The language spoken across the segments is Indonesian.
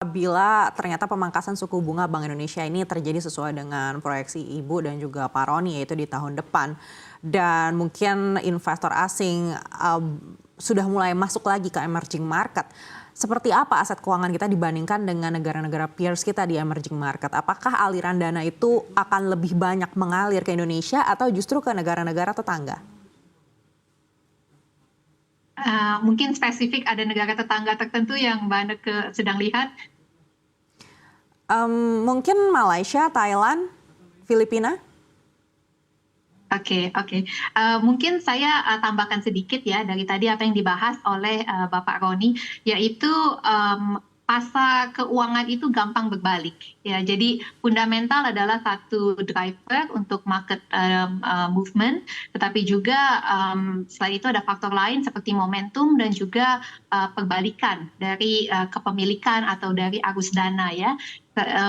Bila ternyata pemangkasan suku bunga Bank Indonesia ini terjadi sesuai dengan proyeksi Ibu dan juga Pak Roni, yaitu di tahun depan, dan mungkin investor asing sudah mulai masuk lagi ke emerging market. Seperti apa aset keuangan kita dibandingkan dengan negara-negara peers kita di emerging market? Apakah aliran dana itu akan lebih banyak mengalir ke Indonesia atau justru ke negara-negara tetangga? Mungkin spesifik ada negara tetangga tertentu yang Mbak Neke sedang lihat. Mungkin Malaysia, Thailand, Filipina? Oke. Mungkin saya tambahkan sedikit ya dari tadi apa yang dibahas oleh Bapak Roni, yaitu pasar keuangan itu gampang berbalik ya. Jadi fundamental adalah satu driver untuk market movement, tetapi juga selain itu ada faktor lain seperti momentum dan juga perbalikan dari kepemilikan atau dari arus dana ya.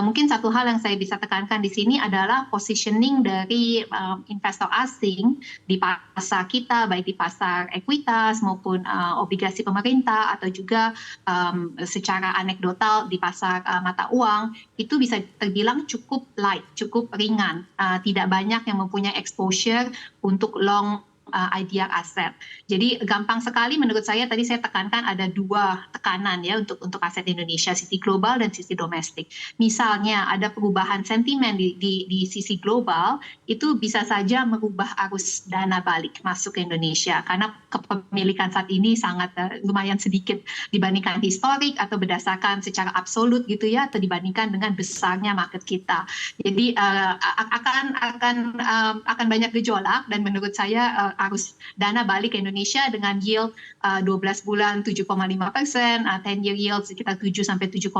Mungkin satu hal yang saya bisa tekankan di sini adalah positioning dari investor asing di pasar kita, baik di pasar ekuitas maupun obligasi pemerintah atau juga secara anekdotal di pasar mata uang, itu bisa terbilang cukup light, cukup ringan, tidak banyak yang mempunyai exposure untuk long IDR aset. Jadi gampang sekali menurut saya, tadi saya tekankan ada dua tekanan ya untuk aset Indonesia, sisi global dan sisi domestik. Misalnya ada perubahan sentimen di sisi global, itu bisa saja merubah arus dana balik masuk ke Indonesia karena kepemilikan saat ini sangat lumayan sedikit dibandingkan historik atau berdasarkan secara absolut gitu ya, atau dibandingkan dengan besarnya market kita. Jadi akan banyak gejolak, dan menurut saya arus dana balik ke Indonesia dengan yield 12 bulan 7,5%, 10-year yield sekitar 7-7,2%,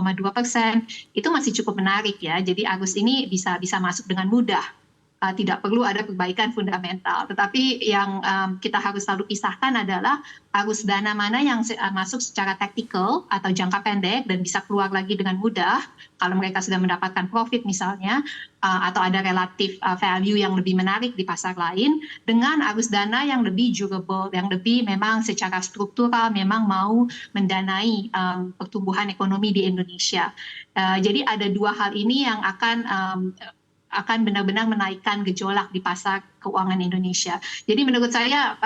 itu masih cukup menarik ya. Jadi arus ini bisa masuk dengan mudah. Tidak perlu ada perbaikan fundamental. Tetapi yang kita harus selalu pisahkan adalah arus dana mana yang masuk secara tactical atau jangka pendek dan bisa keluar lagi dengan mudah kalau mereka sudah mendapatkan profit misalnya, atau ada relatif value yang lebih menarik di pasar lain, dengan arus dana yang lebih durable, yang lebih memang secara struktural memang mau mendanai pertumbuhan ekonomi di Indonesia. Jadi ada dua hal ini yang akan benar-benar menaikkan gejolak di pasar keuangan Indonesia. Jadi menurut saya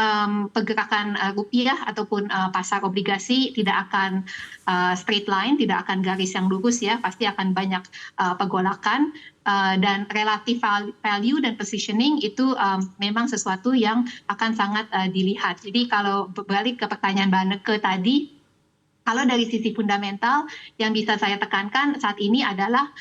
pergerakan rupiah ataupun pasar obligasi tidak akan straight line, tidak akan garis yang lurus ya, pasti akan banyak pergolakan, dan relative value dan positioning itu memang sesuatu yang akan sangat dilihat. Jadi kalau berbalik ke pertanyaan Mbak Neke tadi, kalau dari sisi fundamental yang bisa saya tekankan saat ini adalah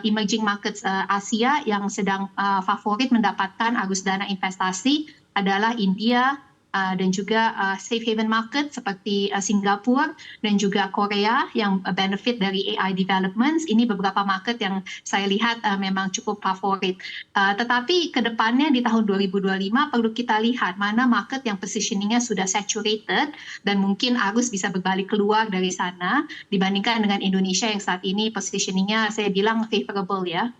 emerging markets Asia yang sedang favorit mendapatkan arus dana investasi adalah India dan juga safe haven market seperti Singapura dan juga Korea yang benefit dari AI developments. Ini beberapa market yang saya lihat memang cukup favorit. Tetapi ke depannya di tahun 2025 perlu kita lihat mana market yang positioningnya sudah saturated dan mungkin arus bisa berbalik keluar dari sana dibandingkan dengan Indonesia yang saat ini positioningnya saya bilang favorable ya.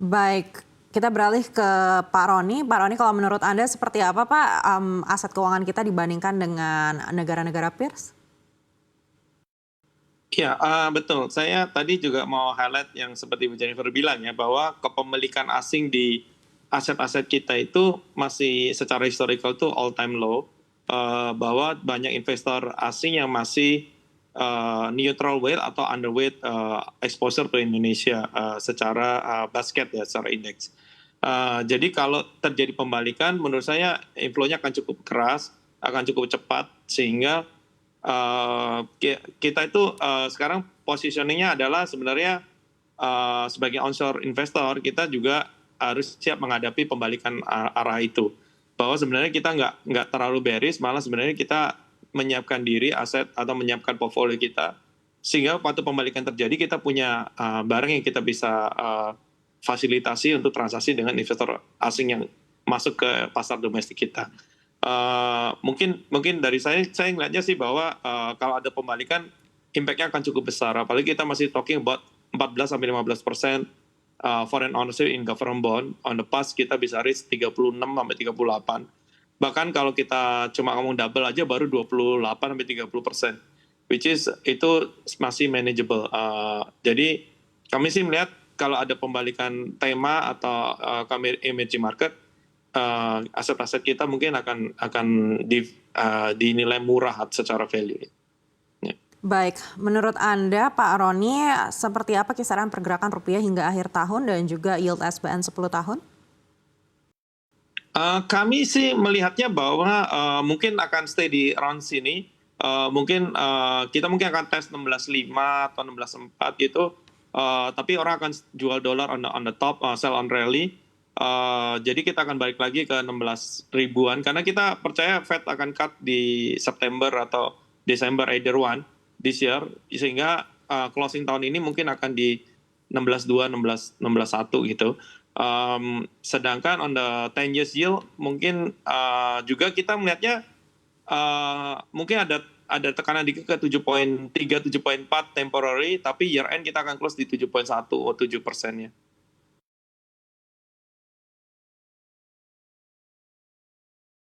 Baik, kita beralih ke Pak Roni. Pak Roni, kalau menurut Anda seperti apa Pak aset keuangan kita dibandingkan dengan negara-negara peers? Ya, betul. Saya tadi juga mau highlight yang seperti Bu Jennifer bilang ya, bahwa kepemilikan asing di aset-aset kita itu masih secara historical itu all time low, bahwa banyak investor asing yang masih neutral weight atau underweight exposure ke Indonesia secara basket ya, secara indeks. Jadi kalau terjadi pembalikan, menurut saya inflow-nya akan cukup keras, akan cukup cepat, sehingga kita itu sekarang positioningnya adalah sebenarnya sebagai onshore investor, kita juga harus siap menghadapi pembalikan arah itu. Bahwa sebenarnya kita nggak terlalu bearish, malah sebenarnya kita menyiapkan diri aset atau menyiapkan portfolio kita, sehingga waktu pembalikan terjadi kita punya barang yang kita bisa fasilitasi untuk transaksi dengan investor asing yang masuk ke pasar domestik kita. Mungkin dari saya ngeliatnya sih bahwa kalau ada pembalikan impact-nya akan cukup besar, apalagi kita masih talking about 14-15% foreign ownership in government bond. On the past kita bisa reach 36-38%. Bahkan kalau kita cuma ngomong double aja baru 28-30%. which is itu masih manageable. Jadi kami sih melihat kalau ada pembalikan tema atau kami emerging market, aset-aset kita mungkin akan dinilai murah secara value. Ya. Baik, menurut Anda Pak Roni, seperti apa kisaran pergerakan rupiah hingga akhir tahun dan juga yield SBN 10 tahun? Kami sih melihatnya bahwa mungkin akan stay di around sini. Kita mungkin akan tes 16.5 atau 16.4 gitu. Tapi orang akan jual dolar on the top, sell on rally. Jadi kita akan balik lagi ke 16 ribuan karena kita percaya Fed akan cut di September atau Desember either one this year, sehingga closing tahun ini mungkin akan di 16.2, 16.1 gitu. Sedangkan on the 10 years yield mungkin juga kita melihatnya mungkin ada tekanan dikit ke 7.3, 7.4 temporary, tapi year end kita akan close di 7.1 atau 7%-nya.